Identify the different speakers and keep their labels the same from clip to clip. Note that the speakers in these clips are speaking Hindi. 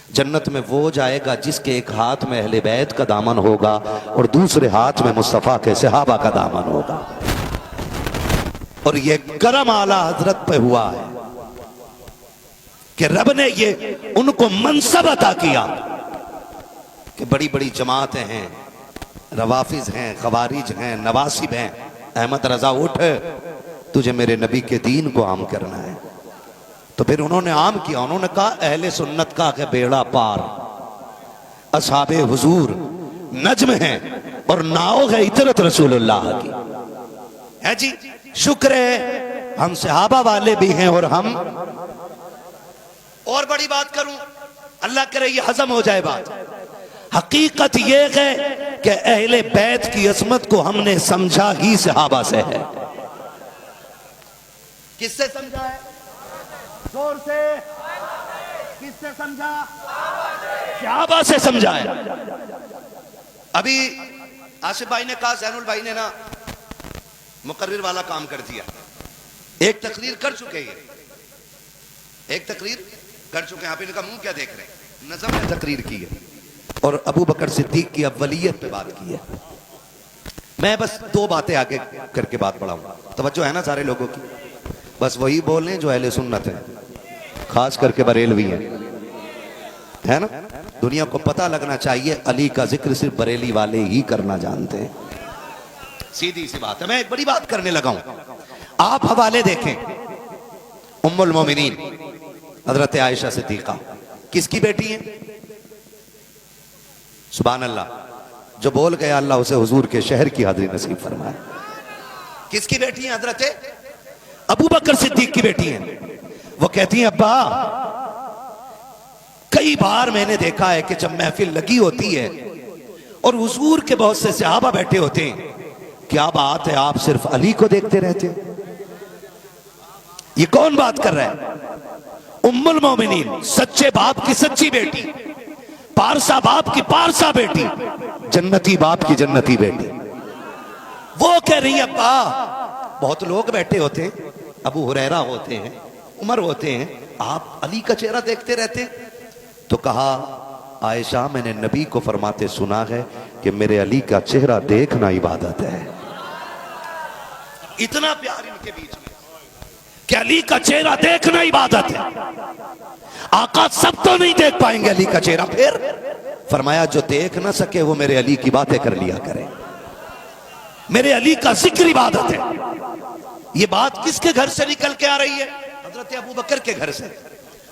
Speaker 1: जन्नत में वो जाएगा जिसके एक हाथ में अहले बैत का दामन होगा और दूसरे हाथ में मुस्तफ़ा के सहाबा का दामन होगा। और ये करम आला हजरत पे हुआ है कि रब ने ये उनको मनसब अता किया कि बड़ी बड़ी जमातें हैं, रवाफिज हैं, खवारिज हैं, नवासिब हैं। अहमद रजा उठ, तुझे मेरे नबी के दीन को आम करना है। तो फिर उन्होंने आम किया। उन्होंने कहा अहले सुन्नत का के बेड़ा पार, असहाबे हुजूर नज्म है और नाव है इतरत रसूलुल्लाह की। है जी, शुक्र है हम सहाबा वाले भी हैं। और हम और बड़ी बात करूं, अल्लाह करे ये हजम हो जाए बात। हकीकत ये है कि अहले बैत की असमत को हमने समझा ही सहाबा से है। किससे समझा है? जोर से। किससे समझा? सहाबा से समझा है। अभी आसिफ भाई ने कहा, जैनुल भाई ने ना मुकर्रिर वाला काम कर दिया। एक तकरीर कर चुके हैं, एक तकरीर कर चुके हैं। आप इनका मुंह क्या देख रहे हैं? नज़म ने तकरीर की है और अबू बकर सिद्दीक की अव्वलियत पे बात की है। मैं बस दो बातें आगे करके बात बढ़ाऊंगा। तवज्जो है ना सारे लोगों की? बस वही बोल रहे हैं जो अहले सुन्नत है, खास करके बरेलवी है ना। दुनिया को पता लगना चाहिए अली का जिक्र सिर्फ बरेली वाले ही करना जानते हैं। सीधी सी बात है। मैं एक बड़ी बात करने लगा हूं। आप हवाले देखें, उम्मुल मोमिनीन हजरत आयशा सिद्दीका किसकी बेटी है? सुभान अल्लाह, जो बोल गया अल्लाह उसे हुजूर के शहर की हाजिरी नसीब फरमाए। किसकी बेटी है? हजरत अबू बकर सिद्दीक की बेटी है। वो कहती हैं अब्बा, कई बार मैंने देखा है कि जब महफिल लगी होती है और हुजूर के बहुत से सहाबा बैठे होते हैं, क्या बात है आप सिर्फ अली को देखते रहते हैं? ये कौन बात कर रहा है? उम्मुल मोमिनीन, सच्चे बाप की सच्ची बेटी, पारसा बाप की पारसा बेटी, जन्नती बाप की जन्नती बेटी। वो कह रही है अब्बा, बहुत लोग बैठे होते हैं, अबू हुरैरा होते हैं, उमर होते हैं, आप अली का चेहरा देखते रहते। तो कहा आयशा, मैंने नबी को फरमाते सुना है कि मेरे अली का चेहरा देखना इबादत है। इतना प्यार इनके बीच में कि अली का चेहरा देखना इबादत है। आका सब तो नहीं देख पाएंगे अली का चेहरा। फिर फरमाया जो देख ना सके वो मेरे अली की बातें कर लिया करे। मेरे अली का जिक्र इबादत है। ये बात किसके घर से निकल के आ रही है? हजरत अबू बकर के घर से।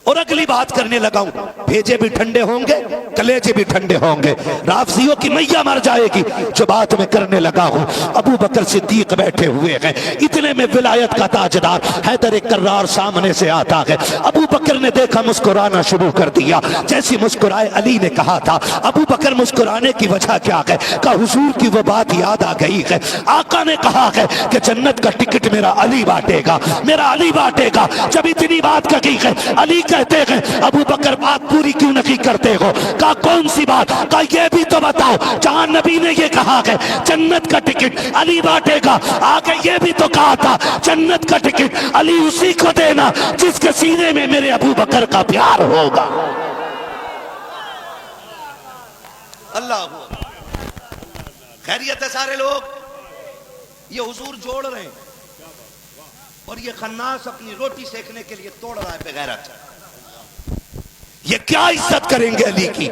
Speaker 1: और अगली बात करने लगा हूं, भेजे भी ठंडे होंगे, कलेजे भी ठंडे होंगे, राफजियों की मैया मर जाएगी। जो बात मैं करने लगा हूं, अबू बकर सिद्दीक बैठे हुए हैं, इतने में विलायत का ताजदार हैदर कर्रार सामने से आता है। अबू बकर ने देखा, मुस्कुराना शुरू कर दिया। जैसी मुस्कुराए, अली ने कहा था अबू बकर मुस्कुराने की वजह क्या है? का हुजूर की वो बात याद आ गई है। आका ने कहा है कि जन्नत का टिकट मेरा अली बांटेगा, मेरा अली बांटेगा। जब इतनी बात कही है, अली कहते हैं अबू बकर बात पूरी क्यों नहीं करते हो? का कौन सी बात? का ये भी तो बताओ, जहां नबी ने ये कहा है जन्नत का टिकट अली बांटेगा, आगे ये भी तो कहा था जन्नत का टिकट अली उसी को देना जिसके सीने में मेरे अबू बकर का प्यार होगा। अल्लाह खैरियत है सारे लोग? ये हुजूर जोड़ रहे हैं और ये खन्नास अपनी रोटी सेकने के लिए तोड़ रहा है बेगैरत। ये क्या इज्जत करेंगे अली की?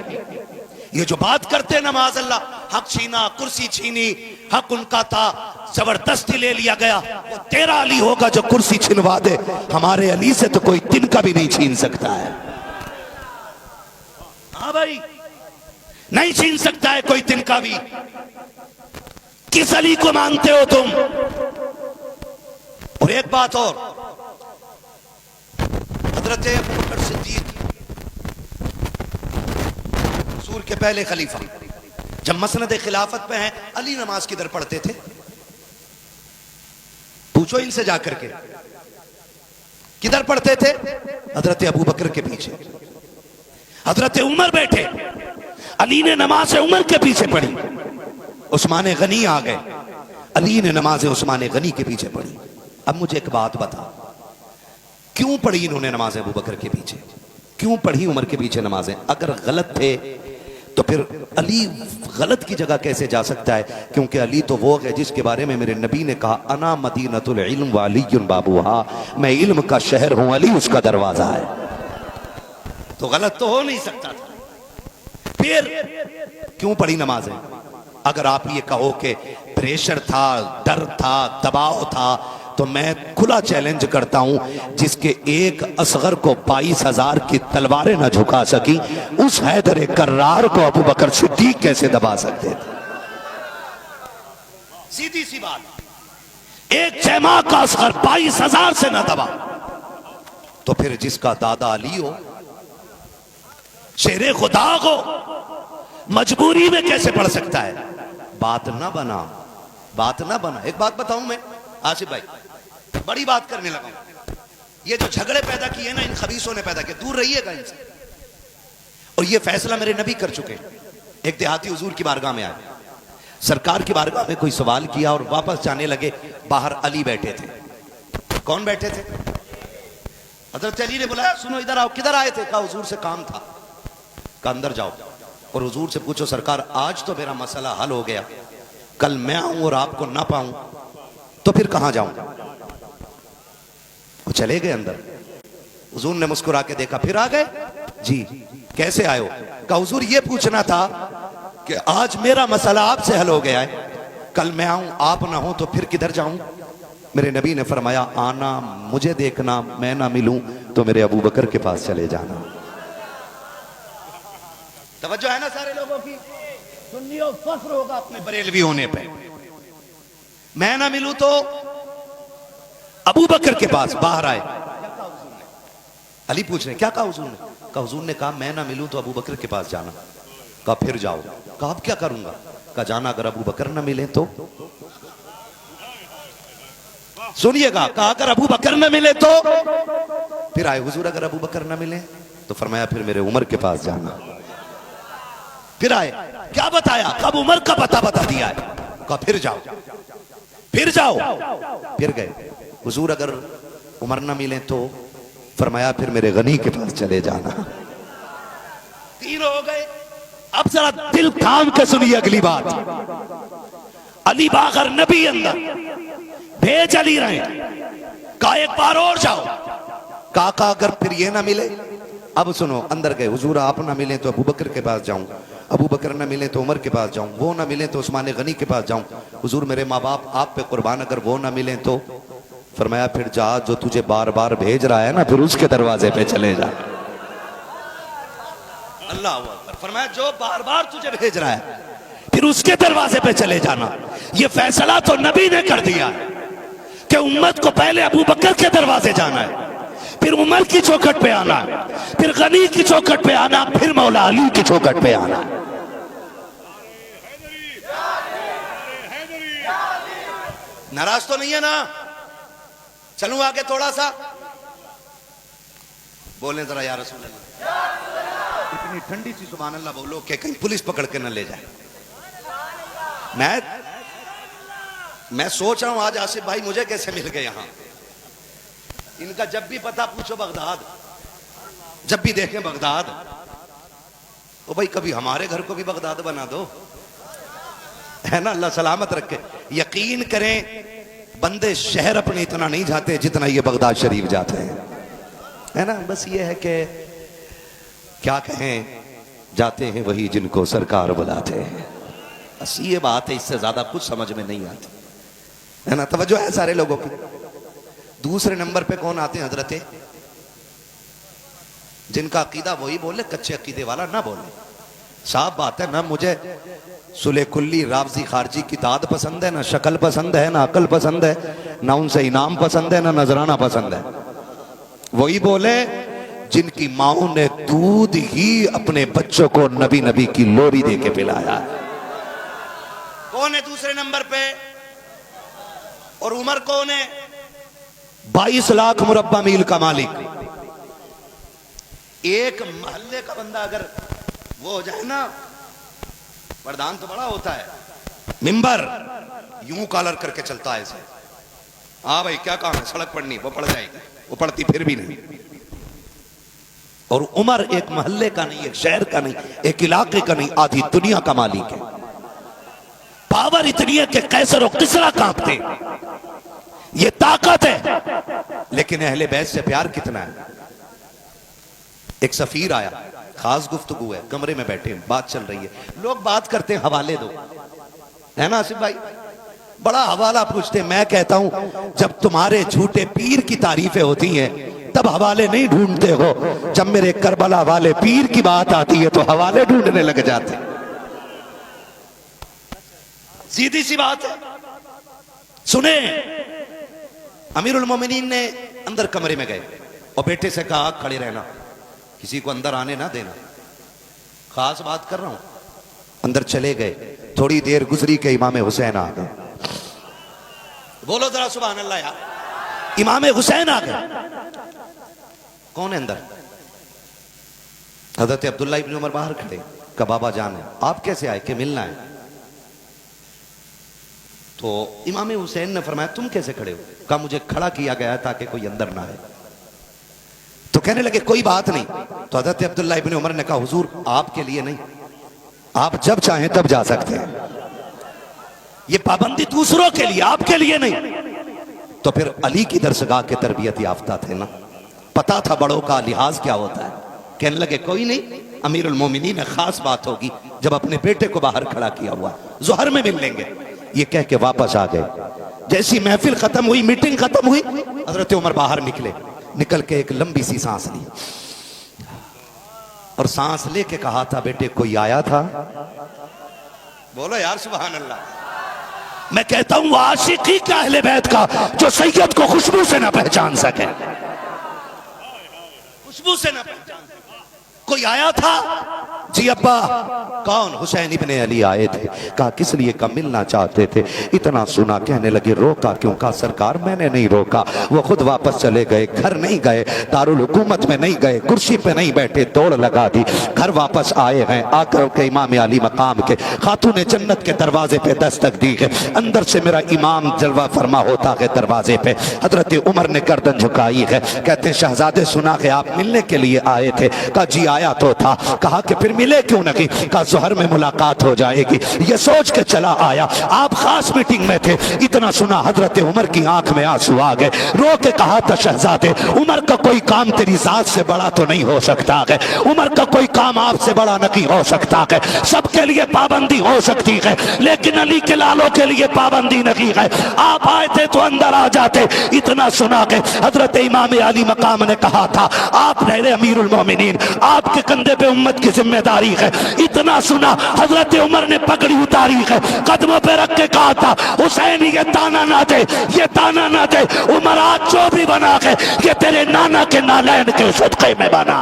Speaker 1: ये जो बात करते ना माज़अल्लाह, हक छीना, कुर्सी छीनी, हक उनका था, जबरदस्ती ले लिया गया। वो तेरा अली होगा जो कुर्सी छिनवा दे। हमारे अली से तो कोई तिनका भी नहीं छीन सकता है। हाँ भाई, नहीं छीन सकता है कोई तिनका भी। किस अली को मानते हो तुम? और एक बात और, हजरत अबू बकर सिद्दीक रसूल के पहले खलीफा, जब मसनद खिलाफत पे हैं, अली नमाज किधर पढ़ते थे? पूछो इनसे जाकर के, किधर पढ़ते थे? हजरत अबू बकर के पीछे। हजरत उमर बैठे, अली ने नमाज उमर के पीछे पढ़ी। उस्मान गनी आ गए, अली ने नमाज उस्मान गनी के पीछे पढ़ी। अब मुझे एक बात बता, क्यों पढ़ी इन्होंने नमाज अबू बकर के पीछे? क्यों पढ़ी उमर के पीछे नमाजें? अगर गलत थे तो फिर अली गलत की जगह कैसे जा सकता है? क्योंकि अली तो वो है जिसके बारे में मेरे नबी ने कहा, अना मदीनतुल इल्म व अलीयुन बाबूहा, मैं इल्म का शहर हूं, अली उसका दरवाजा है। तो गलत तो हो नहीं सकता था। फिर क्यों पढ़ी नमाजें? अगर आप ये कहो कि प्रेशर था, डर था, दबाव था, तो मैं खुला चैलेंज करता हूं, जिसके एक असगर को 22,000 की तलवारें न झुका सकी, उस हैदर कर्रार को अबू बकर सिद्दीक कैसे दबा सकते थे? सीधी सी बात। एक जमा का असगर 22,000 से न दबा, तो फिर जिसका दादा अली हो, शेरे खुदा हो, मजबूरी में कैसे पढ़ सकता है? बात ना बना, बात ना बना। एक बात बताऊं मैं आसिफ भाई, बड़ी बात करने लगा हूं। ये जो झगड़े पैदा किए ना इन खबीसों ने पैदा किए, दूर रहिएगा इनसे। और ये फैसला मेरे नबी कर चुके। एक देहाती हुजूर की बारगाह में आए, सरकार की बारगाह में कोई सवाल किया और वापस जाने लगे। बाहर अली बैठे थे। कौन बैठे थे? हजरत अली ने बुलाया, सुनो इधर आओ। किधर आए थे? कहा हुजूर से काम था। कहा अंदर जाओ और हुजूर से पूछो, सरकार आज तो मेरा मसला हल हो गया, कल मैं आऊं और आपको ना पाऊं तो फिर कहां जाऊं? वो चले गए अंदर। हुजूर ने मुस्कुरा के देखा, फिर आ गए? जी। कैसे आए हो? कहा हुजूर ये पूछना था कि आज मेरा मसला आपसे हल हो गया है, कल मैं आऊं आप ना हो तो फिर किधर जाऊं? मेरे नबी ने फरमाया, आना मुझे देखना, मैं ना मिलूं तो मेरे अबू बकर के पास चले जाना। तवज्जो है ना सारे लोगों की? सुन्नियों फख्र होगा अपने बरेलवी होने पे। मैं ना मिलूं तो अबू बकर के पास। बाहर आए, अली पूछ रहे क्या कहा हुजूर ने? कहा हुजूर ने कहा मैं ना मिलूं तो अबू बकर के पास जाना। कहा फिर जाओ। कहा अब क्या करूंगा? कहा जाना, अगर अबू बकर ना मिले तो। सुनिएगा, कहा अगर अबू बकर ना मिले तो। फिर आए हुजूर, अगर अबू बकर ना मिले तो फरमाया फिर मेरे उमर के पास जाना। फिर आए, क्या बताया? कब उमर का पता बता दिया है। कहा फिर जाओ, फिर जाओ। फिर गए, हुजूर अगर उमर ना मिले तो। फरमाया फिर मेरे गनी के पास चले जाना। तीन हो गए। अब जरा दिल थाम के सुनिए अगली बात। अली बागर नबी अंदर भेज अली रहे। कहा एक बार और जाओ। काका अगर फिर ये ना मिले। अब सुनो, अंदर गए, हुजूर आप ना मिले तो अबू बकर के पास जाऊं, अबू बकर ना मिले तो उमर के पास जाऊं, वो ना मिले तो उस्मान गनी के पास जाऊं। हुजूर मेरे माँ बाप आप पे कुर्बान, अगर वो ना मिले तो। फरमाया फिर जा, जो तुझे बार बार भेज रहा है ना, फिर उसके दरवाजे पे चले जा। अल्लाह अकबर। फरमाया जो बार बार तुझे भेज रहा है फिर उसके दरवाजे पे चले जाना। ये फैसला तो नबी ने कर दिया है कि उम्मत को पहले अबू बकर के दरवाजे जाना है, फिर उमर की चौखट पे आना, फिर गनी की चौखट पे आना, फिर मौला अली की चौखट पे आना। नाराज तो नहीं है ना? चलूं आगे थोड़ा सा? बोलें जरा या रसूल अल्लाह। इतनी ठंडी सी सुभान अल्लाह बोलो कि कहीं पुलिस पकड़ के न ले जाए। मैं सोच रहा हूं आज आसिफ भाई मुझे कैसे मिल गए यहां। इनका जब भी पता पूछो बगदाद, जब भी देखें बगदाद। तो भाई कभी हमारे घर को भी बगदाद बना दो, है ना? अल्लाह सलामत रखे। यकीन करें बंदे शहर अपने इतना नहीं जाते जितना ये बगदाद शरीफ जाते हैं, है ना? बस ये है कि क्या कहें, जाते हैं वही जिनको सरकार बुलाते हैं। बस ये बात है, इससे ज्यादा कुछ समझ में नहीं आती, है ना? तवज्जो है सारे लोगों की। दूसरे नंबर पे कौन आते हैं? हजरते जिनका अकीदा वही बोले, कच्चे अकीदे वाला ना बोले। साफ बात है ना, मुझे सुले कुल्ली रावजी खारजी की दाद पसंद है, ना शक्ल पसंद है, ना अकल पसंद है, ना उनसे इनाम पसंद है, ना नजराना पसंद है। वही बोले जिनकी माओ ने दूध ही अपने बच्चों को नबी नबी की लोरी दे के पिलाया। कौन है दूसरे नंबर पे? और उमर कौन है? 22 लाख मुरब्बा मील का मालिक। एक मोहल्ले का बंदा अगर वो हो जाए ना, प्रधान तो बड़ा होता है, मिंबर यूं कॉलर करके चलता है इसे। हाँ भाई क्या काम है? सड़क पढ़नी, वो पढ़ जाएगी, वो पढ़ती फिर भी नहीं। और उमर एक मोहल्ले का नहीं, एक शहर का नहीं, एक इलाके का नहीं, आधी दुनिया का मालिक है। पावर इतनी है कि कैसर और किसरा कांपते, ये ताकत है। लेकिन अहले बैत से प्यार कितना है। एक सफीर आया, खास गुफ्तगू है, कमरे में बैठे बात चल रही है, लोग बात करते हैं हवाले दो, है ना आसिफ भाई, बड़ा हवाला पूछते। मैं कहता हूं जब तुम्हारे झूठे पीर की तारीफें होती हैं तब हवाले नहीं ढूंढते हो, जब मेरे करबला वाले पीर की बात आती है तो हवाले ढूंढने लग जाते। सीधी सी बात है। सुने, अमीरुल मोमिनीन ने अंदर कमरे में गए और बेटे से कहा खड़े रहना, किसी को अंदर आने ना देना, खास बात कर रहा हूं। अंदर चले गए, थोड़ी देर गुजरी के इमाम हुसैन आ गए। बोलो जरा सुभान अल्लाह यार, इमाम हुसैन आ गए। कौन है अंदर? हजरत अब्दुल्ला इब्न उमर बाहर खड़े। कहा बाबा जान है, आप कैसे आए कि मिलना है? तो इमाम हुसैन ने फरमाया तुम कैसे खड़े हो? कहा मुझे खड़ा किया गया ताकि कोई अंदर ना आए। तो कहने लगे कोई बात नहीं। तो हजरत अब्दुल्ला इब्न उमर ने कहा हुजूर आपके लिए नहीं, आप जब चाहें तब जा सकते हैं, ये पाबंदी दूसरों के लिए, आपके लिए नहीं। तो फिर अली की दरसगाह के तरबियत याफ्ता थे ना, पता था बड़ों का लिहाज क्या होता है। कहने लगे कोई नहीं, अमीरुल मोमिनीन ने खास बात होगी, जब अपने बेटे को बाहर खड़ा किया हुआ, जोहर में मिल लेंगे। ये कह के वापस आ गए। जैसी महफिल खत्म हुई, मीटिंग खत्म हुई, हजरत उमर बाहर निकले। निकल के एक लंबी सी सांस ली और सांस लेके कहा था बेटे कोई आया था? बोलो यार सुभान अल्लाह। मैं कहता हूं आशिकी का अहले बैत का जो सैयद को खुशबू से ना पहचान सके, खुशबू से ना पहचान सके। कोई आया था? जी अब्बा। कौन? हुसैन इब्ने अली आए थे। कहा किस लिए? का मिलना चाहते थे। इतना सुना, कहने लगे रोका क्यों? कहा सरकार मैंने नहीं रोका, वो खुद वापस चले गए, घर नहीं गए, दारुल हुकूमत में नहीं गए, कुर्सी पे नहीं बैठे, दौड़ लगा दी, घर वापस आए हैं। आकर के इमाम अली मकाम के खातून जन्नत के दरवाजे पे दस्तक दी है। अंदर से मेरा इमाम जलवा फरमा होता है दरवाजे पे। हजरत उमर ने गर्दन झुकाई है। कहते हैं शहजादे सुना कि आप मिलने के लिए आए थे। कहा जी आया तो था। कहा कि फिर मिले क्यों नहीं? कहा जोहर में मुलाकात हो जाएगी, ये सोच के चला आया। आप खास मीटिंग में थे। इतना सुना हजरत उमर की आंख में आंसू आ गए। रो के कहा था शहजादे उमर का कोई काम तेरी जात से बड़ा तो नहीं हो सकता है, उमर का कोई काम आपसे बड़ा नहीं हो सकता है। सबके लिए पाबंदी हो सकती है लेकिन अली के लालों के लिए पाबंदी नहीं है। आप आए थे तो अंदर आ जाते। इतना सुना के हजरत इमाम अली मकाम ने कहा था आप रहे अमीरुल मोमिनीन, आपके कंधे पे उम्मत की जिम्मेदारी है। इतना सुना हजरत उमर ने पगड़ी उतारी है, कदमों पे रख के कहा था हुसैन ये ताना ना दे, ये ताना ना दे। उमर आज जो भी बना है ये तेरे नाना के नालैन के सदक़े में बना।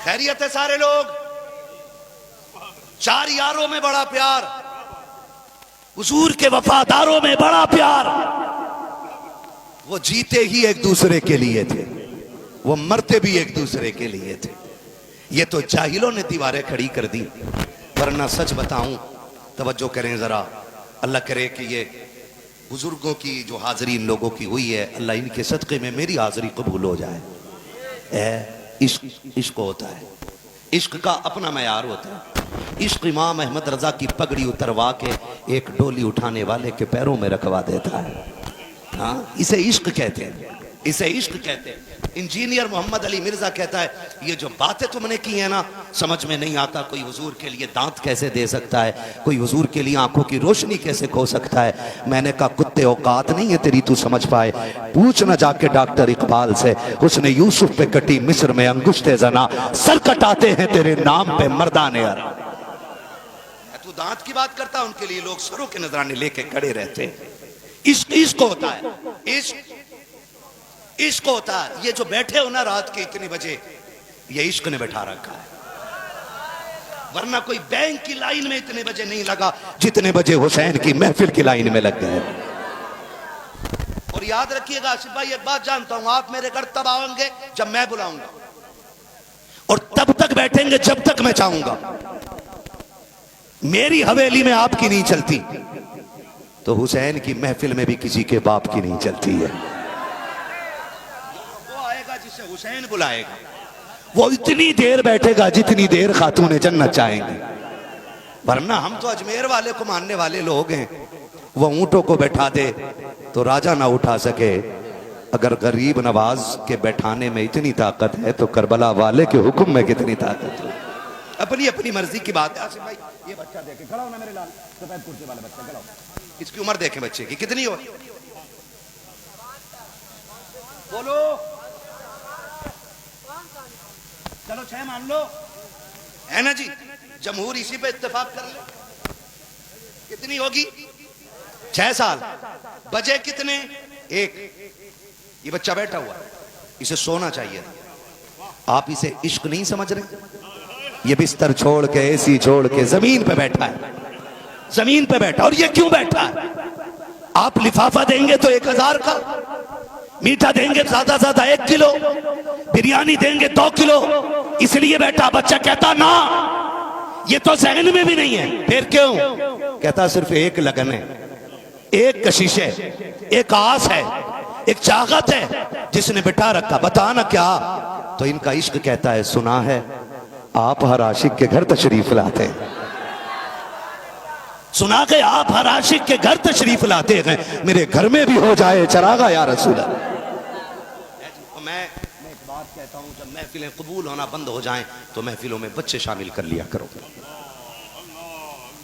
Speaker 1: खैरियत है सारे लोग? चार यारों में बड़ा प्यार, हुजूर के वफादारों में बड़ा प्यार। वो जीते ही एक दूसरे के लिए थे, वो मरते भी एक दूसरे के लिए थे। ये तो जाहिलों ने दीवारें खड़ी कर दी। वरना सच बताऊं, तवज्जो करें जरा, अल्लाह करे कि ये बुजुर्गों की जो हाजिरी इन लोगों की हुई है, अल्लाह इनके सदक़े में मेरी हाजिरी कबूल हो जाए। इश्क होता है, इश्क का अपना मयार होता है। इश्क इमाम अहमद रजा की पगड़ी उतरवा के एक डोली उठाने वाले के पैरों में रखवा देता है। हाँ, इसे इश्क कहते हैं, इसे इश्क कहते हैं। इंजीनियर मोहम्मद अली मिर्जा कहता है ये जो बातें तुमने की है ना, समझ में नहीं आता कोई हुजूर के लिए दांत कैसे दे सकता है, कोई हुजूर के लिए आंखों की रोशनी कैसे खो सकता है। मैंने कहा कुत्ते औकात नहीं है तेरी तू समझ पाए, पूछ ना जाके डॉक्टर इकबाल से, उसने यूसुफ पे कटी मिस्र में अंगुश्ते जना, सर कटाते हैं तेरे नाम पे मर्दाने अरब। तू दांत की बात करता, उनके लिए लोग सरों के नजराने लेके खड़े रहते हैं। इश्क इश्क होता है, इश्क इश्क होता है। ये जो बैठे हो ना रात के इतने बजे, ये इश्क ने बैठा रखा है। वरना कोई बैंक की लाइन में इतने बजे नहीं लगा जितने बजे हुसैन की महफिल की लाइन में लग गए। और याद रखिएगा आसिफ भाई, एक बात जानता हूं, आप मेरे घर तब आओगे जब मैं बुलाऊंगा। और तब तक बैठेंगे जब तक मैं चाहूंगा। मेरी हवेली में आपकी नहीं चलती तो हुसैन की महफिल में भी किसी के बाप की नहीं चलती है। वो आएगा जिसे हुसैन बुलाएगा, वो इतनी देर बैठेगा जितनी देर खातून जन्नत चाहेंगे। वरना हम तो अजमेर वाले को मानने वाले लोग हैं। वो ऊंटों को बैठा दे तो राजा ना उठा सके। अगर गरीब नवाज के बैठाने में इतनी ताकत है तो करबला वाले के हुक्म में कितनी ताकत है। अपनी अपनी मर्जी की बात है। आसिफ भाई ये बच्चा देखे, खड़ा हो ना मेरे लाल, सफेद कुर्ते वाला बच्चा, खड़ा हो। इसकी उम्र देखें बच्चे की कितनी हो, बोलो। चलो 6 मान लो, है ना जी। जमहूर इसी पे इत्तेफाक कर ले। कितनी होगी? 6 साल। बजे कितने? 1। ये बच्चा बैठा हुआ, इसे सोना चाहिए। आप इसे इश्क नहीं समझ रहे? ये बिस्तर छोड़ के, एसी छोड़ के जमीन पे बैठा है, जमीन पे बैठा। और ये क्यों बैठा है? आप लिफाफा देंगे तो 1000 का, मीठा देंगे ज्यादा ज्यादा 1 किलो, बिरयानी देंगे 2 किलो, इसलिए बैठा। बच्चा कहता ना, ये तो जहन में भी नहीं है। फिर क्यों? कहता सिर्फ एक लगन है, एक कशिश है, एक आस है, एक चाहत है जिसने बिठा रखा। बता ना क्या? तो इनका इश्क कहता है सुना है आप हर आशिक के घर तशरीफ लाते हैं। सुना के आप हर आशिक के घर तशरीफ लाते हैं, मेरे घर में भी हो जाए चरागा या रसूल अल्लाह। मैं एक बात कहता हूं, जब महफिलें कबूल होना बंद हो जाएं तो महफिलों में बच्चे शामिल कर लिया करो,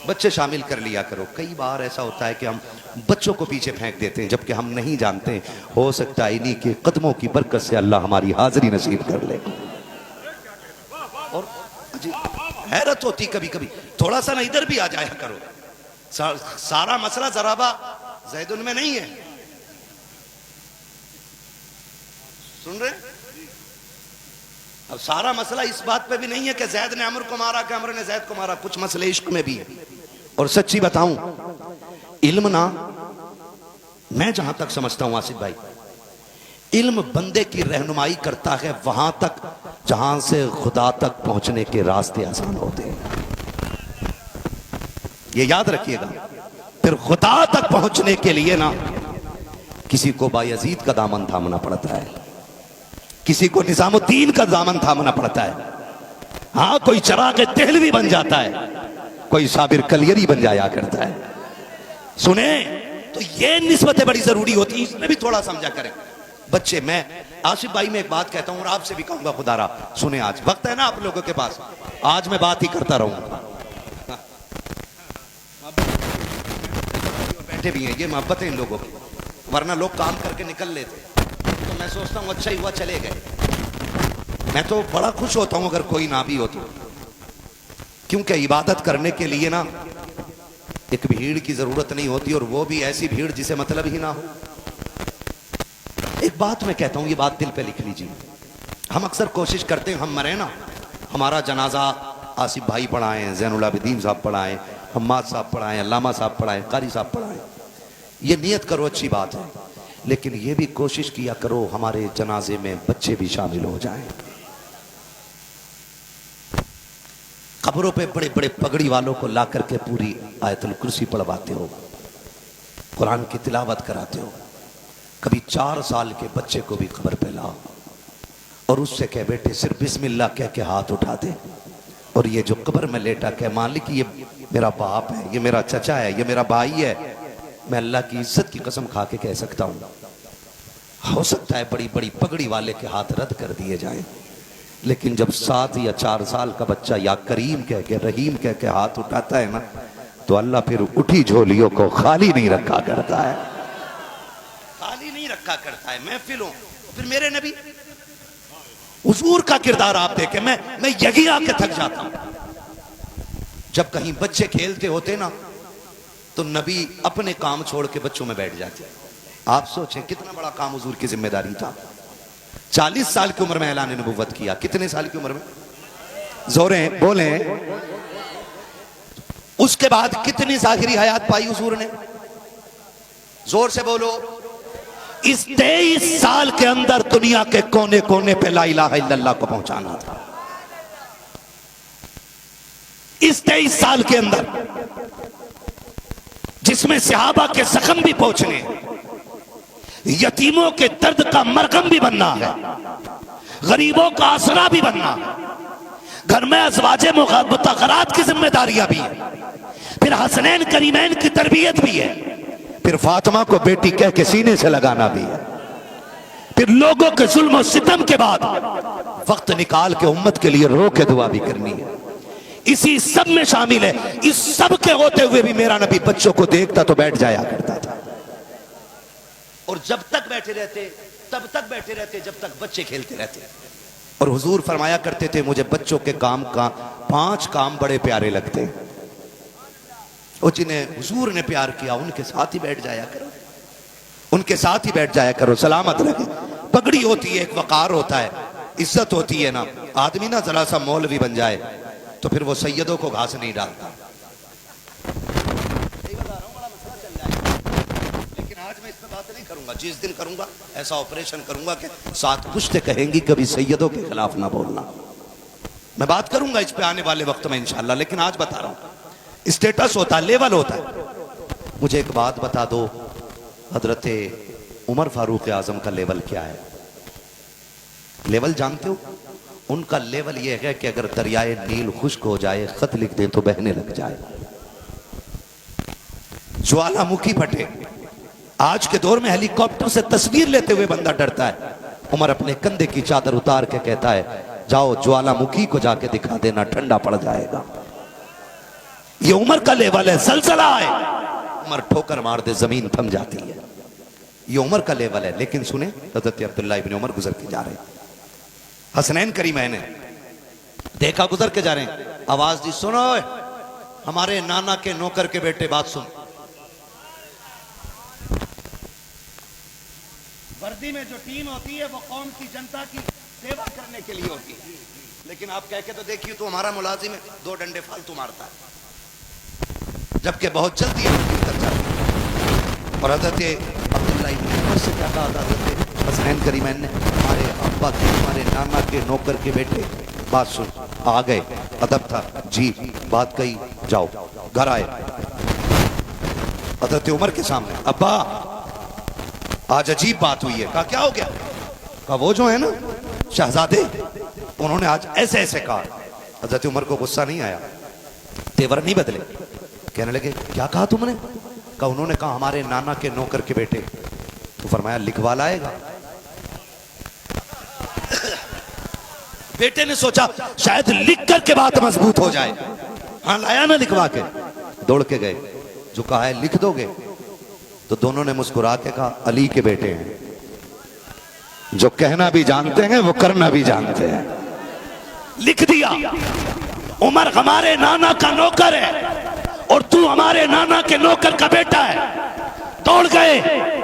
Speaker 1: बच्चे शामिल कर लिया करो। कई बार ऐसा होता है कि हम बच्चों को पीछे फेंक देते हैं जबकि हम नहीं जानते, हो सकता है इन्हीं के कदमों की बरकत से अल्लाह हमारी हाजिरी नसीब कर ले। और हैरत होती कभी कभी, थोड़ा सा ना इधर भी आ जाया करो। सारा मसला जराबा जैदुन में नहीं है, सुन रहे? अब सारा मसला इस बात पे भी नहीं है कि जैद ने अमर को मारा कि अमर ने जैद को मारा। कुछ मसले इश्क में भी है। और सच्ची बताऊं, इल्म ना, मैं जहां तक समझता हूं आसिफ भाई, इल्म बंदे की रहनुमाई करता है वहां तक जहां से खुदा तक पहुंचने के रास्ते आसान होते हैं। ये याद रखिएगा। फिर खुदा तक पहुंचने के लिए ना किसी को बायजीद का दामन थामना पड़ता है, किसी को निजामुद्दीन का दामन थामना पड़ता है। हाँ, कोई चराग तेहलवी बन जाता है, कोई साबिर कलियरी बन जाया करता है। सुने तो ये निस्बतें बड़ी जरूरी होती है, इसमें भी थोड़ा समझा करें बच्चे। मैं आसिफ भाई में एक बात कहता हूं और आपसे भी कहूंगा, खुदारा सुने, आज वक्त है ना आप लोगों के पास, आज मैं बात ही करता रहूंगा। बैठे भी हैं, ये मोहब्बत है इन लोगों की, वरना लोग काम करके निकल लेते। तो मैं सोचता हूं अच्छा ही हुआ चले गए। मैं तो बड़ा खुश होता हूं अगर कोई ना भी हो तो, क्योंकि इबादत करने के लिए ना एक भीड़ की जरूरत नहीं होती, और वो भी ऐसी भीड़ जिसे मतलब ही ना हो। एक बात मैं कहता हूं, ये बात दिल पे लिख लीजिए। हम अक्सर कोशिश करते हैं हम मरे ना, हमारा जनाजा आसिफ भाई पढ़ाएं, ज़ैनुल आबिदीन साहब पढ़ाएं, हम्माद साहब पढ़ाएं, अल्लामा साहब पढ़ाएं, कारी साहब पढ़ाएं। ये नियत करो, अच्छी बात है, लेकिन ये भी कोशिश किया करो हमारे जनाजे में बच्चे भी शामिल हो जाएं। कब्रों पे बड़े बड़े पगड़ी वालों को ला करके पूरी आयतुल कुर्सी पढ़वाते हो, कुरान की तिलावत कराते हो। कभी 4 साल के बच्चे को भी कब्र पे लाओ और उससे कह बेटे सिर्फ बिस्मिल्लाह कह के हाथ उठा दे, और ये जो कब्र में लेटा कह मालिक ये मेरा बाप है, ये मेरा चचा है, ये मेरा भाई है। मैं अल्लाह की इज्जत की कसम खा के कह सकता हूँ, हो सकता है बड़ी बड़ी पगड़ी वाले के हाथ रद्द कर दिए जाएं, लेकिन जब 7 या 4 साल का बच्चा या करीम कह के, रहीम कह के हाथ उठाता है ना, तो अल्लाह फिर उठी झोलियों को खाली नहीं रखा करता है, खाली नहीं रखा करता है। महफिलों फिर मेरे नबी हुजूर का किरदार आप देखें, मैं यही आके थक जाता हूं। जब कहीं बच्चे खेलते होते ना तो नबी अपने काम छोड़ के बच्चों में बैठ जाते। आप सोचें कितना बड़ा काम हुजूर की जिम्मेदारी था। 40 साल की उम्र में ऐलान नबुव्वत किया। कितने साल की उम्र में? जोरे बोले। उसके बाद कितनी ज़ाहिरी हयात पाई हुजूर ने? जोर से बोलो। इस 23 साल के अंदर दुनिया के कोने कोने पे ला इलाहा इल्लल्लाह को पहुंचाना था। इस 23 साल के अंदर जिसमें सहाबा के जख्म भी पहुंचने, यतीमों के दर्द का मरहम भी बनना है, गरीबों का आसरा भी बनना है, घर में अज़वाजे मुतहहरात की जिम्मेदारियां भी है, फिर हसनैन करीमैन की तरबियत भी है, फिर फातिमा को बेटी कह के सीने से लगाना भी है, फिर लोगों के जुल्म और सितम के बाद वक्त निकाल के उम्मत के लिए रो के दुआ भी करनी है। इसी सब में शामिल है। इस सब के होते हुए भी मेरा नबी बच्चों को देखता तो बैठ जाया करता था, और जब तक बैठे रहते तब तक बैठे रहते जब तक बच्चे खेलते रहते। और हुजूर फरमाया करते थे, मुझे बच्चों के काम का 5 काम बड़े प्यारे लगते हैं, और जिन्हें हुजूर ने प्यार किया उनके साथ ही बैठ जाया करो, उनके साथ ही बैठ जाया करो, सलामत रहे। पगड़ी होती है, एक वकार होता है, इज्जत होती है ना। आदमी ना जरा सा मौलवी बन जाए तो फिर वो सैयदों को घास नहीं डालता। लेकिन आज मैं इस पर बात नहीं करूंगा। जिस दिन करूंगा ऐसा ऑपरेशन करूंगा कि 7 पुश्तें कहेंगी कभी सैयदों के खिलाफ ना बोलना। मैं बात करूंगा इस पे आने वाले वक्त में इंशाल्लाह, लेकिन आज बता रहा हूं स्टेटस होता है, लेवल होता है। मुझे एक बात बता दो, हजरत उमर फारूक आजम का लेवल क्या है? लेवल जानते हो? उनका लेवल यह है कि अगर दरियाए नील खुश्क हो जाए, खत लिख दें तो बहने लग जाए, ज्वालामुखी फटे। आज के दौर में हेलीकॉप्टर से तस्वीर लेते हुए बंदा डरता है। उमर अपने कंधे की चादर उतार के कहता है, जाओ ज्वालामुखी को जाके दिखा देना, ठंडा पड़ जाएगा। ये उमर का लेवल है, सलसला है। उमर ठोकर मार दे जमीन थम जाती है, ये उमर का लेवल है। लेकिन सुने, हजरत अब्दुल्लाह इब्न उमर गुजर के जा रहे हैं, हसनैन करीमैन ने देखा गुजर के जा रहे हैं, आवाज दी, सुनो हमारे नाना के नौकर के बेटे, बात सुन। वर्दी में जो टीम होती है वो कौम की जनता की सेवा करने के लिए होती है, लेकिन आप कह के तो देखिए, तो हमारा मुलाजिम है, 2 डंडे फालतू मारता है, जबकि बहुत जल्दी कर जाती है। और हजरत अब्दुल्लाह इब्न उमर से क्या कहा था हजरत हसनैन करीमैन ने, हमारे अब्बा के, हमारे नाना के नौकर के बेटे, बात सुन। आ गए, अदब था, जी बात कही, जाओ। घर आए हजरत उमर के सामने, अब्बा आज अजीब बात हुई है। कहा क्या हो गया? कहा वो जो है ना शहजादे, उन्होंने आज ऐसे ऐसे कहा। हजरत उमर को गुस्सा नहीं आया, तेवर नहीं बदले, कहने लगे क्या कहा तुमने? कहा उन्होंने कहा हमारे नाना के नौकर के बेटे। तो फरमाया लिखवा लाएगा। बेटे ने सोचा शायद लिख कर के बात मजबूत हो जाए। हाँ लाया ना लिखवा के, दौड़ के गए। जो कहा है लिख दोगे? तो दोनों ने मुस्कुरा के कहा अली के बेटे हैं, जो कहना भी जानते हैं वो करना भी जानते हैं। लिख दिया, उमर हमारे नाना का नौकर है और तू हमारे नाना के नौकर का बेटा है। दौड़ गए,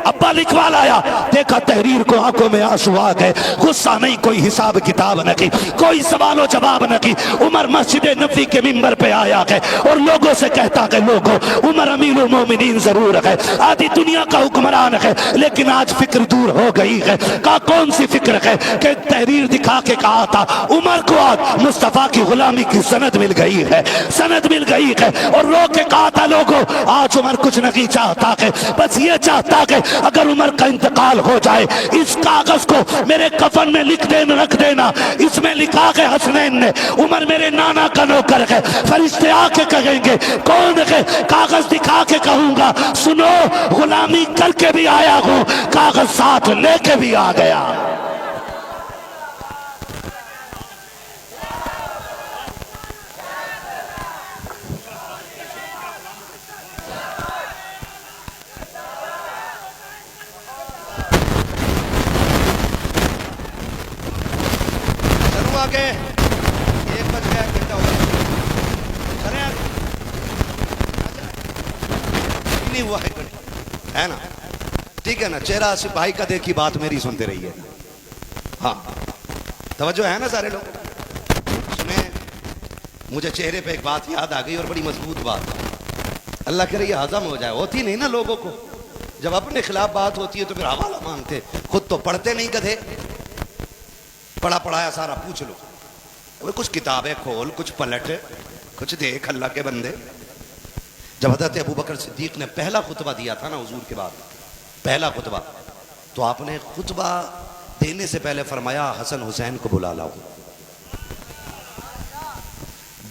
Speaker 1: अब्बा लिखवा लाया। देखा तहरीर को आंखों में आंसू आ गए। गुस्सा नहीं, कोई हिसाब किताब न की, कोई सवालो जवाब न की। उमर मस्जिद नबी के मिंबर पे आया है और लोगों से कहता है, लोगों उमर अमीरुल मोमिनीन जरूर है, आधी दुनिया का हुक्मरान है, लेकिन आज फिक्र दूर हो गई है। कहा कौन सी फिक्र है? कि तहरीर दिखा के कहा था उमर को आज मुस्तफा की गुलामी की सनद मिल गई है, सनद मिल गई है। और रो के कहा था लोगों आज उमर कुछ नहीं चाहता है, बस ये चाहता है अगर उमर का इंतकाल हो जाए इस कागज को मेरे कफन में लिख देना, रख देना। इसमें लिखा है हसनैन ने, उमर मेरे नाना का नौकर है। फरिश्ते आके कहेंगे कौन है? कागज दिखा के कहूंगा सुनो गुलामी करके भी आया हूं, कागज साथ लेके भी आ गया। आगे 1 बज गया, घंटा हो गया, चले नहीं हुआ है ना? ठीक है ना? चेहरा सिपाही का देखी, बात मेरी सुनते रहिए। हाँ तवज्जो है ना सारे लोग? सुने, मुझे चेहरे पे एक बात याद आ गई और बड़ी मजबूत बात। अल्लाह करे ये हजम हो जाए। होती नहीं ना लोगों को, जब अपने खिलाफ बात होती है तो फिर हवाला मांगते, खुद तो पढ़ते नहीं गधे। पढ़ा पढ़ाया सारा पूछ लो, कुछ किताबें खोल, कुछ पलट, कुछ देख अल्लाह के बंदे। जब हज़रत अबू बकर सिद्दीक ने पहला खुतबा दिया था ना हुजूर के बाद, पहला खुतबा, तो आपने खुतबा देने से पहले फरमाया हसन हुसैन को बुला लाओ।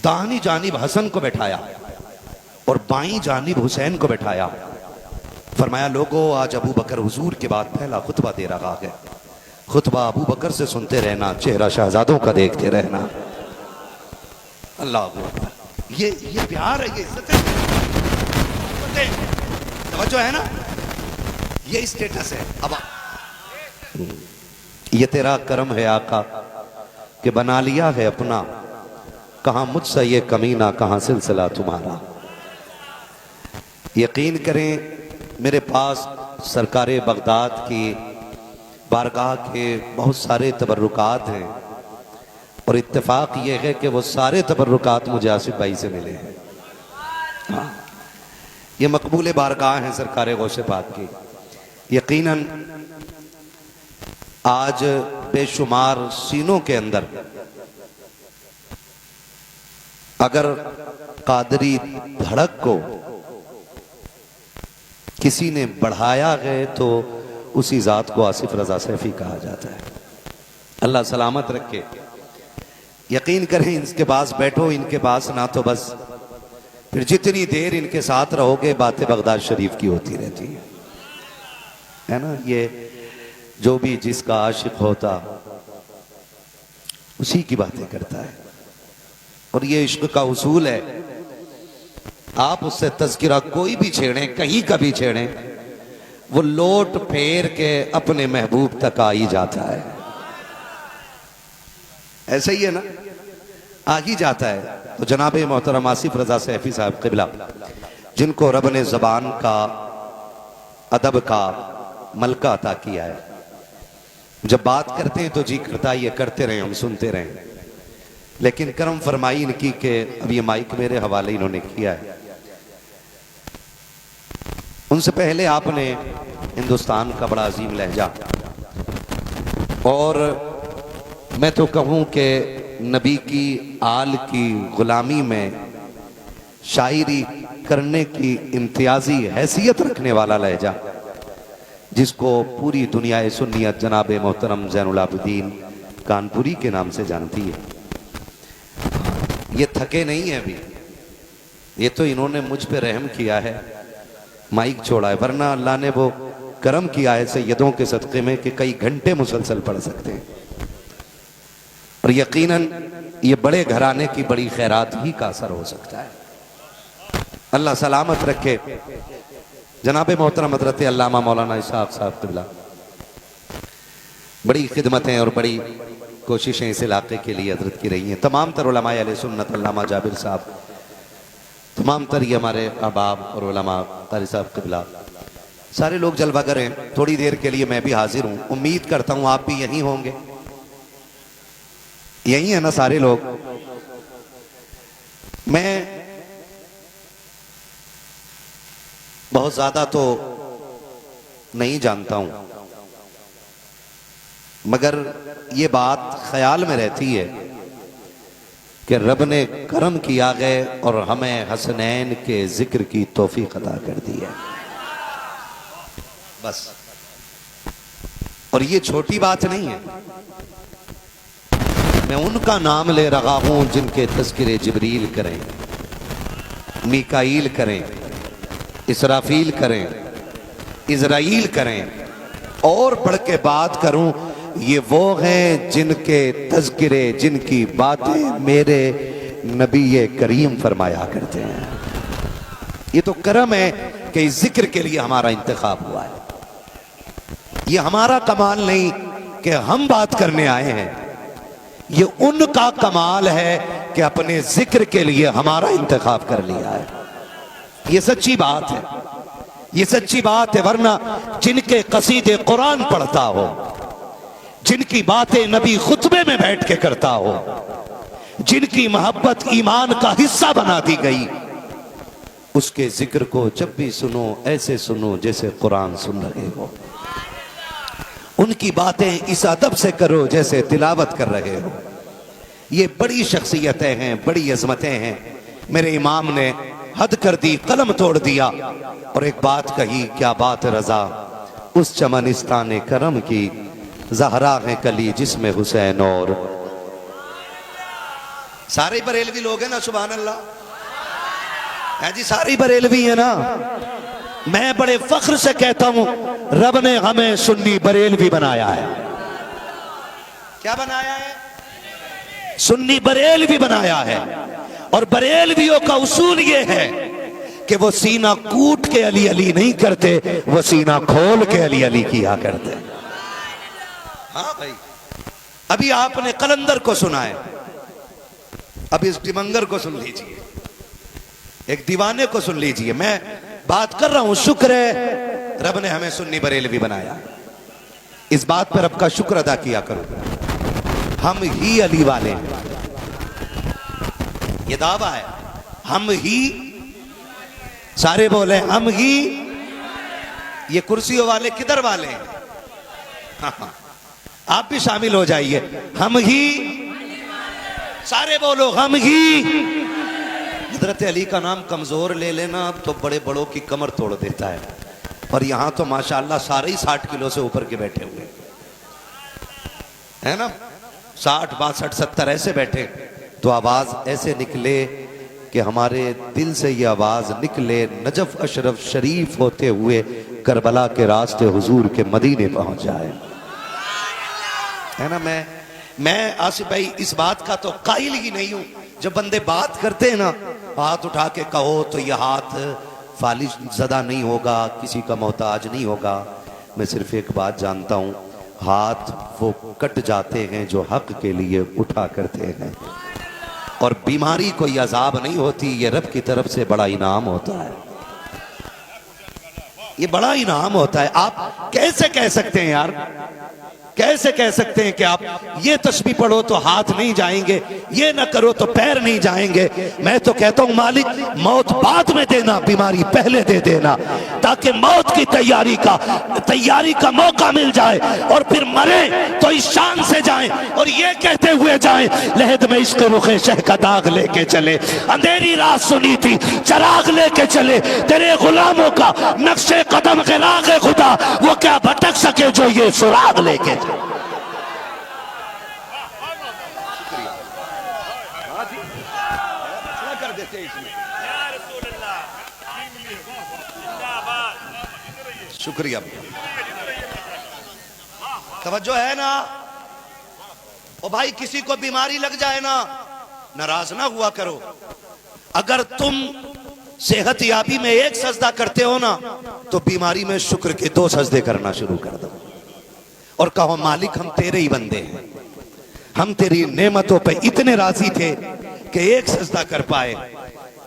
Speaker 1: दाहिनी जानिब हसन को बैठाया और बाईं जानिब हुसैन को बैठाया। फरमाया लोगों आज अबू बकर हुजूर के बाद पहला खुतबा दे रहा है, खुतबा अबू बकर से सुनते रहना, चेहरा शहजादों का देखते रहना। अल्लाह अकबर। ये प्यार है, ये इज्जत है, तवज्जो है ना, ये स्टेटस है। अब ये तेरा करम है आका कि बना लिया है अपना, कहां मुझसे ये कमीना कहां सिलसिला तुम्हारा। यकीन करें मेरे पास सरकारे बगदाद की बारगाह के बहुत सारे तबर्रुकात हैं और इत्तेफाक ये है कि वो सारे तबर्रुकात मुझे आसिफ भाई से मिले हैं। हाँ, ये मकबूल बारगाह हैं सरकारे गौसे पाक की। यकीनन आज बेशुमार सीनों के अंदर अगर कादरी धड़क को किसी ने बढ़ाया है तो उसी जात को आसिफ रजा सैफी कहा जाता है। अल्लाह सलामत रखे। यकीन करें इनके पास बैठो, इनके पास ना तो बस फिर जितनी देर इनके साथ रहोगे बातें बगदाद शरीफ की होती रहती है ना। ये जो भी जिसका आशिक होता उसी की बातें करता है और ये इश्क का उसूल है। आप उससे तज़किरा कोई भी छेड़ें, कहीं का भी छेड़ें, वो लोट फेर के अपने महबूब तक आ ही जाता है। ऐसा ही है ना, आ ही जाता है। तो जनाब मोहतरम आसिफ रजा सैफी साहब क़िबला, जिनको रब ने ज़बान का अदब का मलका अता किया है, जब बात करते हैं तो जी करता ये करते रहे, हम सुनते रहें। लेकिन करम फरमाई इनकी कि अब ये माइक मेरे हवाले इन्होंने किया है। उनसे पहले आपने हिंदुस्तान का बड़ा अजीम लहजा, और मैं तो कहूँ कि नबी की आल की गुलामी में शायरी करने की इम्तियाजी हैसियत रखने वाला लहजा, जिसको पूरी दुनिया सुन्नियत जनाब मोहतरम ज़ैनुल आबिदीन कानपुरी के नाम से जानती है। ये थके नहीं है अभी, ये तो इन्होंने मुझ पे रहम किया है, माइक छोड़ा है, वरना अल्लाह ने वो करम किया है सैयदों के सदक़े में कि कई घंटे मुसलसल पढ़ सकते हैं। और यकीनन ये बड़े घराने की बड़ी खैरात ही का असर हो सकता है। अल्लाह सलामत रखे। जनाब मोहतरम हज़रत अल्लामा मौलाना इसहाक़ साहब क़िबला, बड़ी खिदमतें और बड़ी कोशिशें इस इलाके के लिए हजरत की रही हैं। तमाम तर उलमाए अहले सुन्नत, अल्लामा जाबिर साहब, तमाम तर ये हमारे अहबाब और उलमा कारी साहब क़िबला, सारे लोग जलवागर हैं। थोड़ी देर के लिए मैं भी हाजिर हूँ, उम्मीद करता हूँ आप भी यहीं होंगे, यहीं है ना सारे लोग। मैं बहुत ज्यादा तो नहीं जानता हूं, मगर ये बात ख्याल में रहती है कि रब ने करम किया गए और हमें हसनैन के जिक्र की तौफीक अता कर दी है, बस। और ये छोटी बात नहीं है। मैं उनका नाम ले रहा हूं जिनके तज़किरे जिब्रील करें, मीकाईल करें, इसराफील करें, इज़राइल करें, और बढ़ के बात करूं, ये वो हैं जिनके तज़किरे, जिनकी बातें मेरे नबी करीम फरमाया करते हैं। ये तो करम है कि इस जिक्र के लिए हमारा इंतखाब हुआ है। ये हमारा कमाल नहीं कि हम बात करने आए हैं, ये उनका कमाल है कि अपने जिक्र के लिए हमारा इंतखाब कर लिया है। ये सच्ची बात है, ये सच्ची बात है। वरना जिनके कसीदे कुरान पढ़ता हो, जिनकी बातें नबी खुतबे में बैठ के करता हो, जिनकी मोहब्बत ईमान का हिस्सा बना दी गई, उसके जिक्र को जब भी सुनो ऐसे सुनो जैसे कुरान सुन रहे हो। उनकी बातें इस अदब से करो जैसे तिलावत कर रहे हो। ये बड़ी शख्सियतें हैं, बड़ी अजमतें हैं, मेरे इमाम ने हद कर दी, कलम तोड़ दिया और एक बात कही, क्या बात रजा, उस चमनिस्तान करम की जहरा है कली जिसमें हुसैन। और सारे बरेलवी लोग हैं ना, सुभान अल्लाह है जी, सारे बरेलवी है ना। मैं बड़े फख्र से कहता हूं, रब ने हमें सुन्नी बरेलवी बनाया है। क्या बनाया है? सुन्नी बरेलवी बनाया है। और बरेलवियों का उसूल ये है कि वो सीना कूट के अली अली नहीं करते, वो सीना खोल के अली अली किया करते। हाँ भाई, अभी आपने कलंदर को सुना है, अब इस दिमंगर को सुन लीजिए, एक दीवाने को सुन लीजिए। मैं बात कर रहा हूं, शुक्र है रब ने हमें सुन्नी बरेलवी बनाया। इस बात पर रब का शुक्र अदा किया करो। हम ही अली वाले हैं, ये दावा है। हम ही, सारे बोले हम ही। ये कुर्सियों वाले किधर वाले हैं? हाँ, आप भी शामिल हो जाइए। हम ही, सारे बोलो हम ही। हजरत अली का नाम कमजोर ले लेना तो बड़े बड़ों की कमर तोड़ देता है, और यहां तो माशाअल्लाह सारे ही 60 किलो से ऊपर के बैठे हुए है ना, 60, 62, 70 ऐसे बैठे, तो आवाज ऐसे निकले कि हमारे दिल से ये आवाज निकले, नजफ अशरफ शरीफ होते हुए करबला के रास्ते हुजूर के मदीने पहुंच जाए, है ना। मैं आसिफ भाई इस बात का तो कायल ही नहीं हूं, जब बंदे बात करते हैं ना, हाथ उठा के कहो तो यह हाथ फालिश ज़दा नहीं होगा, किसी का मोहताज नहीं होगा। मैं सिर्फ एक बात जानता हूं, हाथ वो कट जाते हैं जो हक के लिए उठा करते हैं, और बीमारी कोई अजाब नहीं होती, ये रब की तरफ से बड़ा इनाम होता है, ये बड़ा इनाम होता है। आप कैसे कह सकते हैं यार, कैसे कह सकते हैं कि आप ये तस्बीह पढ़ो तो हाथ नहीं जाएंगे, ये ना करो तो पैर नहीं जाएंगे। मैं तो कहता हूं मालिक, मौत बाद में देना, बीमारी पहले दे देना, ताकि मौत की तैयारी का मौका मिल जाए, और फिर मरे तो इस शान से जाएं और ये कहते हुए जाएं, लहद में इसके रुखे शह का दाग लेके चले, अंधेरी रात सुनी थी चराग लेके चले, तेरे गुलामों का नक्शे कदम के राग खुदा, वो क्या भटक सके जो ये सुराग लेके चले। शुक्रिया, तवज्जो है ना। ओ भाई, किसी को बीमारी लग जाए ना, नाराज ना हुआ करो। अगर तुम सेहत याबी में एक सजदा करते हो ना, तो बीमारी में शुक्र के 2 सजदे करना शुरू कर दो, और कहो मालिक हम तेरे ही बंदे हैं, हम तेरी नेमतों पे इतने राजी थे कि एक सजदा कर पाए,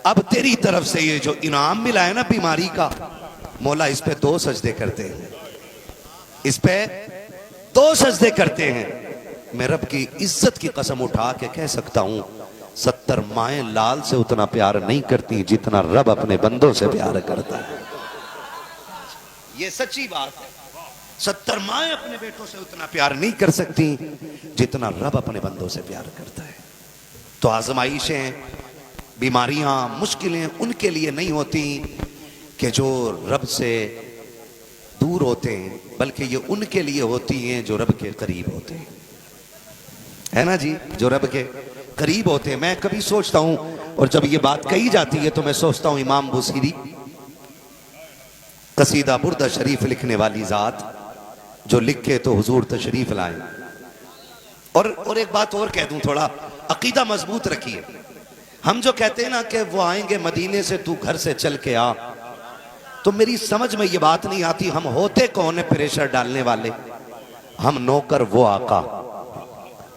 Speaker 1: अब तेरी तरफ से ये जो इनाम मिला है ना बीमारी का, मौला इस पे 2 सजदे करते हैं, इस पे 2 सजदे करते हैं। मैं रब की इज्जत की कसम उठा के कह सकता हूं, 70 माएं लाल से उतना प्यार नहीं करती जितना रब अपने बंदों से प्यार करता है। ये सच्ची बात है, 70 माएं अपने बेटों से उतना प्यार नहीं कर सकती जितना रब अपने बंदों से प्यार करता है। तो आजमाइशें, बीमारियां, मुश्किलें उनके लिए नहीं होती कि जो रब से दूर होते हैं, बल्कि ये उनके लिए होती हैं जो रब के करीब होते हैं, है ना जी, जो रब के करीब होते हैं। मैं कभी सोचता हूं, और जब ये बात कही जाती है तो मैं सोचता हूं, इमाम बुसीरी, कसीदा बुर्दा शरीफ लिखने वाली जात, जो लिखे तो हुजूर तशरीफ लाए। और एक बात और कह दूं, थोड़ा अकीदा मजबूत रखिए। हम जो कहते हैं ना कि वो आएंगे मदीने से, तू घर से चल के आ, तो मेरी समझ में ये बात नहीं आती, हम होते कौन है प्रेशर डालने वाले? हम नौकर वो आका,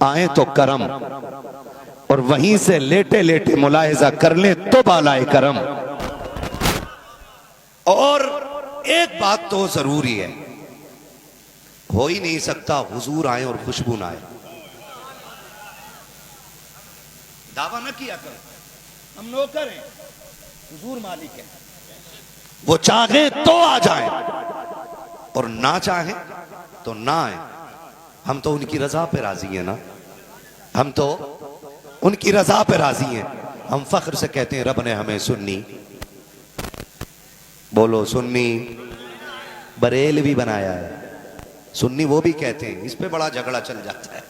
Speaker 1: आए तो करम, और वहीं से लेटे लेटे मुलाहिजा कर ले तो बालाए करम। और एक बात तो जरूरी है, हो ही नहीं सकता हुजूर आए और खुशबू ना आए। दावा ना किया करो, हम नौकर हैं, हुजूर मालिक है, वो चाहे तो आ जाए और ना चाहे तो ना आए। हम तो उनकी रजा पे राजी हैं ना, हम तो उनकी रजा पे राजी हैं। हम फख्र से कहते हैं रब ने हमें सुन्नी, बोलो सुन्नी, बरेलवी बनाया है। सुन्नी वो भी कहते हैं, इस पे बड़ा झगड़ा चल जाता है।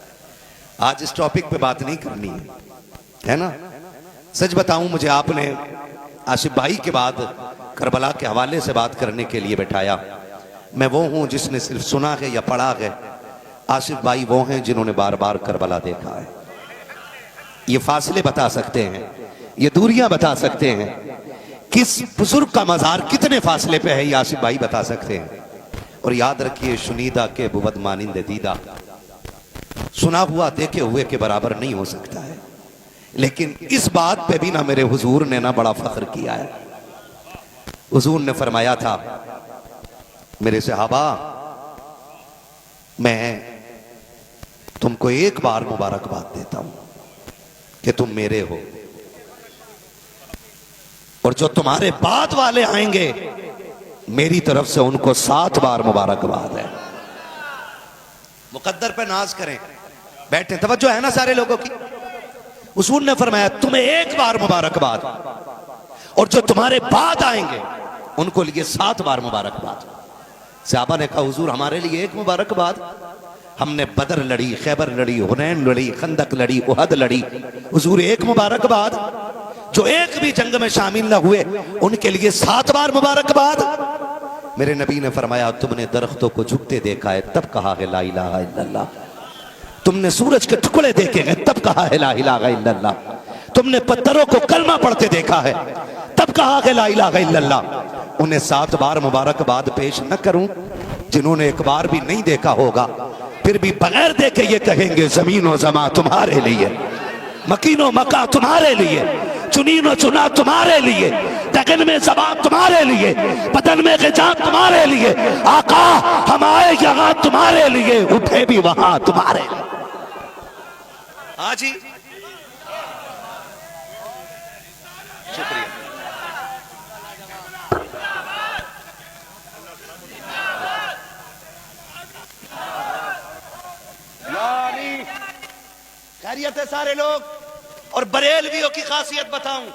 Speaker 1: आज इस टॉपिक पे बात नहीं करनी है ना। सच बताऊं, मुझे आपने आसिफ भाई के बाद करबला के हवाले से बात करने के लिए बैठाया। मैं वो हूं जिसने सिर्फ सुना है या पढ़ा है। आसिफ भाई वो हैं जिन्होंने बार बार करबला देखा है। ये फासले बता सकते हैं, ये दूरियां बता सकते हैं, किस बुजुर्ग का मजार कितने फासले पे है, ये आसिफ भाई बता सकते हैं। और याद रखिए, शुनीदा के बुवद मानिंदे दीदा, सुना हुआ देखे हुए के बराबर नहीं हो सकता है। लेकिन इस बात पे भी ना मेरे हुजूर ने ना बड़ा फख्र किया है। हुजूर ने फरमाया था, मेरे सहाबा, मैं तुमको एक बार मुबारकबाद देता हूं कि तुम मेरे हो, और जो तुम्हारे बाद वाले आएंगे मेरी तरफ से उनको 7 बार मुबारकबाद है। मुकद्दर पे नाज करें, बैठे, तवज्जो है ना सारे लोगों की। हुजूर ने फरमाया तुम्हें एक बार मुबारकबाद, और जो तुम्हारे बाद आएंगे उनको लिए 7 बार मुबारकबाद। सहाबा ने कहा, हुजूर हमारे लिए एक मुबारकबाद? हमने बदर लड़ी, खैबर लड़ी, हुनैन लड़ी, खंदक लड़ी, उहद लड़ी, हुजूर एक मुबारकबाद? जो एक भी जंग में शामिल न हुए उनके लिए 7 बार मुबारकबाद। मेरे नबी ने फरमाया, तुमने दरख्तों को झुकते देखा है तब कहा है ला इलाहा इल्लल्लाह। तुमने सूरज के टुकड़े देखे हैं तब कहा है ला इलाहा इल्लल्लाह। तुमने पत्थरों को कलमा पढ़ते देखा है तब कहा है ला इलाहा इल्लल्लाह। उन्हें 7 बार मुबारकबाद पेश न करूं जिन्होंने एक बार भी नहीं देखा होगा, फिर भी बगैर देखे ये कहेंगे जमीनो जमा तुम्हारे लिए, मकीनो मका तुम्हारे लिए, चुनीनो चुना तुम्हारे लिए, दगन में जबान तुम्हारे लिए, बदन में गिजा तुम्हारे लिए। आका हम आए यहाँ तुम्हारे लिए, उठे भी वहां तुम्हारे लिए। हाँ जी, शुक्रिया। खैरियत है सारे लोग। और बरेलवियों की खासियत बताऊं,